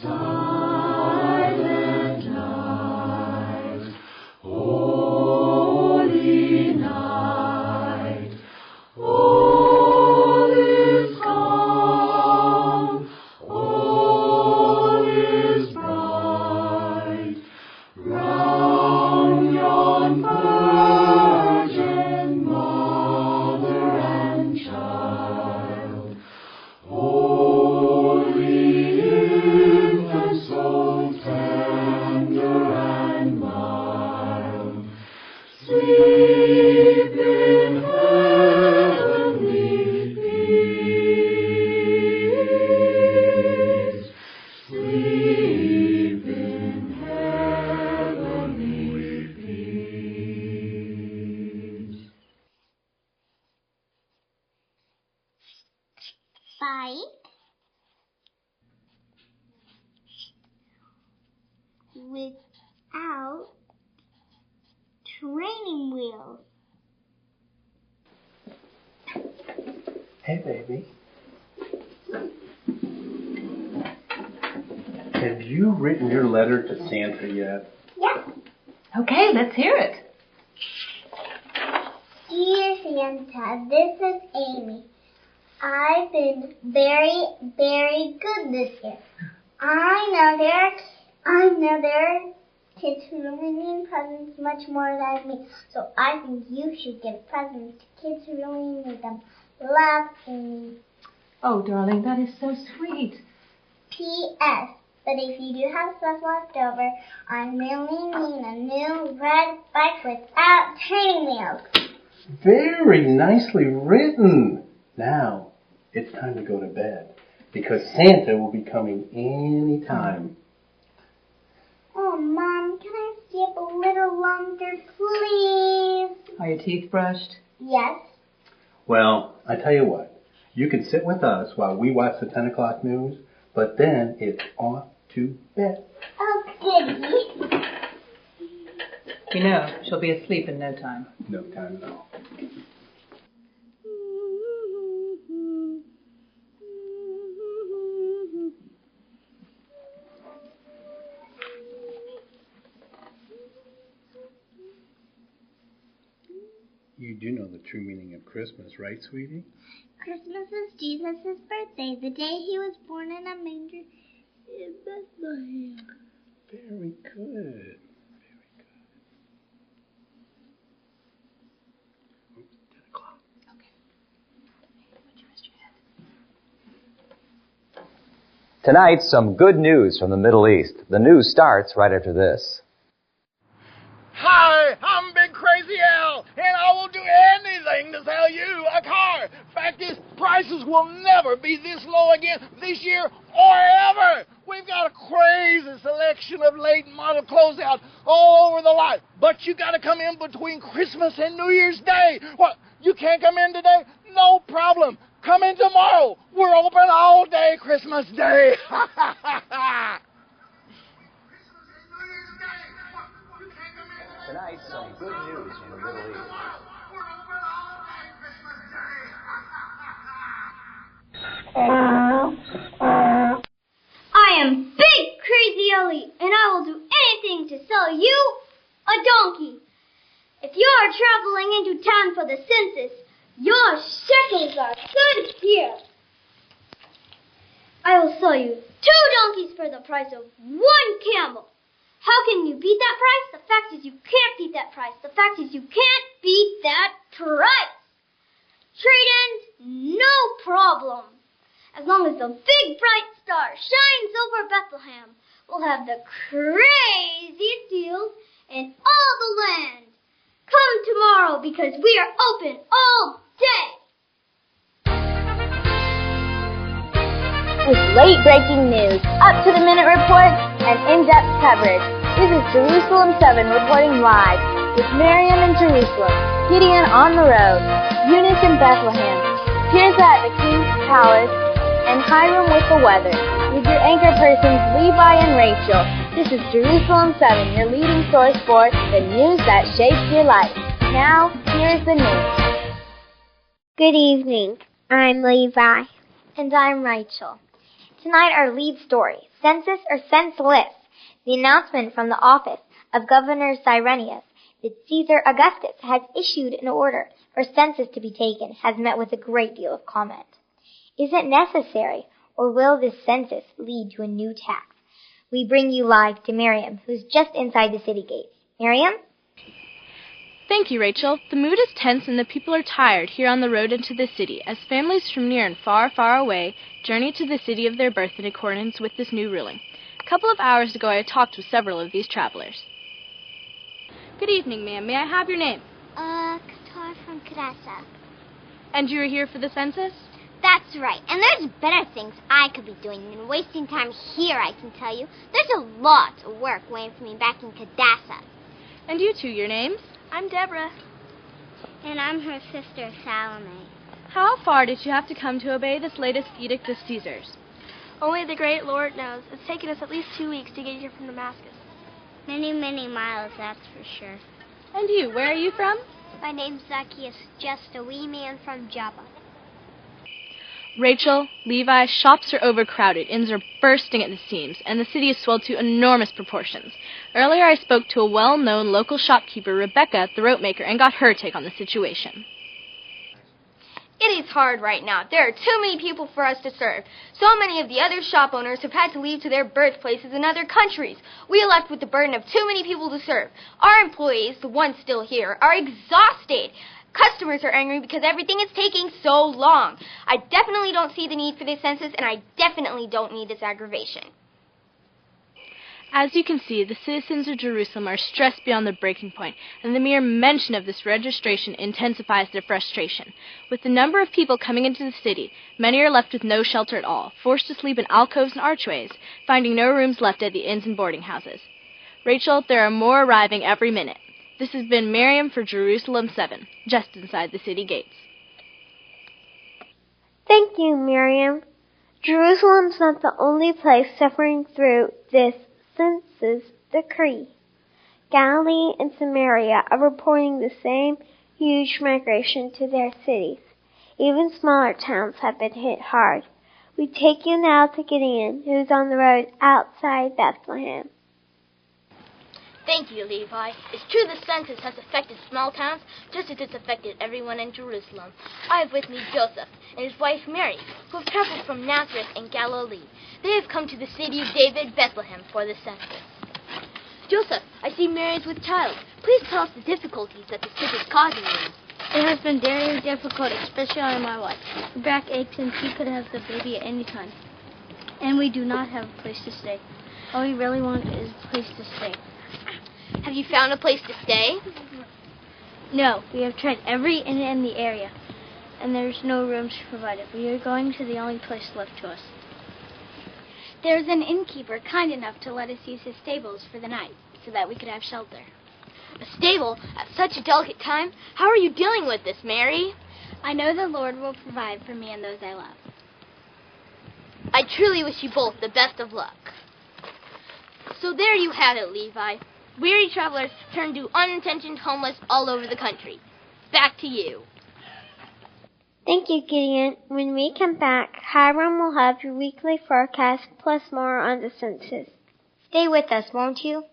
Silent night, holy night, all is calm, all is bright, round yon virgin mother and child, holy infant, so tender and mild, sleep in heavenly peace, sleep in heavenly peace. Bike without training wheels. Hey, baby. Have you written your letter to Santa yet? Yeah. Okay, let's hear it. Dear Santa, this is Amy. I've been very, very good this year. I know there are kids who really need presents much more than me, so I think you should give presents to kids who really need them. Love, Amy. Oh, darling, that is so sweet. P.S. But if you do have stuff left over, I really need a new red bike without training wheels. Very nicely written. Now, it's time to go to bed because Santa will be coming any time. Oh, Mom, can I stay up a little longer, please? Are your teeth brushed? Yes. Well, I tell you what. You can sit with us while we watch the 10 o'clock news, but then it's off to bed. Oh, goody. You know, she'll be asleep in no time. No time at all. You do know the true meaning of Christmas, right, sweetie? Christmas is Jesus' birthday, the day he was born in a manger in Bethlehem. Very good. Very good. Oops, 10 o'clock. Okay. Would you rest your head? Tonight, some good news from the Middle East. The news starts right after this. Hi, I'm Big Crazy Al, and I will do anything to sell you a car. Fact is, prices will never be this low again this year or ever. We've got a crazy selection of late model closeout all over the lot, but you got to come in between Christmas and New Year's Day. What, you can't come in today? No problem. Come in tomorrow. We're open all day Christmas Day. Tonight, some good news from the Middle East. I am Big Crazy Ellie, and I will do anything to sell you a donkey. If you are traveling into town for the census, your shekels are good here. I will sell you 2 donkeys for the price of 1 camel. How can you beat that price? The fact is you can't beat that price. The fact is you can't beat that price. Trade-ins, no problem. As long as the big bright star shines over Bethlehem, we'll have the craziest deals in all the land. Come tomorrow because we are open all day. With late-breaking news, up-to-the-minute reports, and in-depth coverage, this is Jerusalem 7 reporting live with Miriam in Jerusalem, Gideon on the road, Eunice in Bethlehem, Tirza at the King's Palace, and Hiram with the weather. With your anchor persons Levi and Rachel, this is Jerusalem 7, your leading source for the news that shapes your life. Now, here's the news. Good evening. I'm Levi. And I'm Rachel. Tonight our lead story, census or senseless. The announcement from the office of Governor Cyrenius that Caesar Augustus has issued an order for census to be taken has met with a great deal of comment. Is it necessary, or will this census lead to a new tax? We bring you live to Miriam, who's just inside the city gates. Miriam? Thank you, Rachel. The mood is tense and the people are tired here on the road into the city as families from near and far, far away journey to the city of their birth in accordance with this new ruling. A couple of hours ago I talked with several of these travelers. Good evening, ma'am. May I have your name? Qatar from Kadasa. And you are here for the census? That's right. And there's better things I could be doing than wasting time here, I can tell you. There's a lot of work waiting for me back in Kadasa. And you two, your names? I'm Deborah. And I'm her sister, Salome. How far did you have to come to obey this latest edict of Caesar's? Only the great Lord knows. It's taken us at least 2 weeks to get here from Damascus. Many, many miles, that's for sure. And you, where are you from? My name's Zacchaeus, just a wee man from Java. Rachel, Levi, shops are overcrowded, inns are bursting at the seams, and the city is swelled to enormous proportions. Earlier I spoke to a well-known local shopkeeper, Rebecca, the rope maker, and got her take on the situation. It is hard right now. There are too many people for us to serve. So many of the other shop owners have had to leave to their birthplaces in other countries. We are left with the burden of too many people to serve. Our employees, the ones still here, are exhausted. Customers are angry because everything is taking so long. I definitely don't see the need for this census, and I definitely don't need this aggravation. As you can see, the citizens of Jerusalem are stressed beyond the breaking point, and the mere mention of this registration intensifies their frustration. With the number of people coming into the city, many are left with no shelter at all, forced to sleep in alcoves and archways, finding no rooms left at the inns and boarding houses. Rachel, there are more arriving every minute. This has been Miriam for Jerusalem 7, just inside the city gates. Thank you, Miriam. Jerusalem's not the only place suffering through this census decree. Galilee and Samaria are reporting the same huge migration to their cities. Even smaller towns have been hit hard. We take you now to Gideon, who's on the road outside Bethlehem. Thank you, Levi. It's true the census has affected small towns just as it's affected everyone in Jerusalem. I have with me Joseph and his wife Mary, who have traveled from Nazareth in Galilee. They have come to the city of David, Bethlehem, for the census. Joseph, I see Mary is with child. Please tell us the difficulties that the sick is causing you. It has been very difficult, especially on my wife. Her back aches and she could have the baby at any time. And we do not have a place to stay. All we really want is a place to stay. Have you found a place to stay? No, we have tried every inn in the area, and there's no rooms provided. We are going to the only place left to us. There's an innkeeper kind enough to let us use his stables for the night, so that we could have shelter. A stable at such a delicate time? How are you dealing with this, Mary? I know the Lord will provide for me and those I love. I truly wish you both the best of luck. So there you have it, Levi. Weary travelers turned to unintentioned homeless all over the country. Back to you. Thank you, Gideon. When we come back, Hiram will have your weekly forecast plus more on the census. Stay with us, won't you?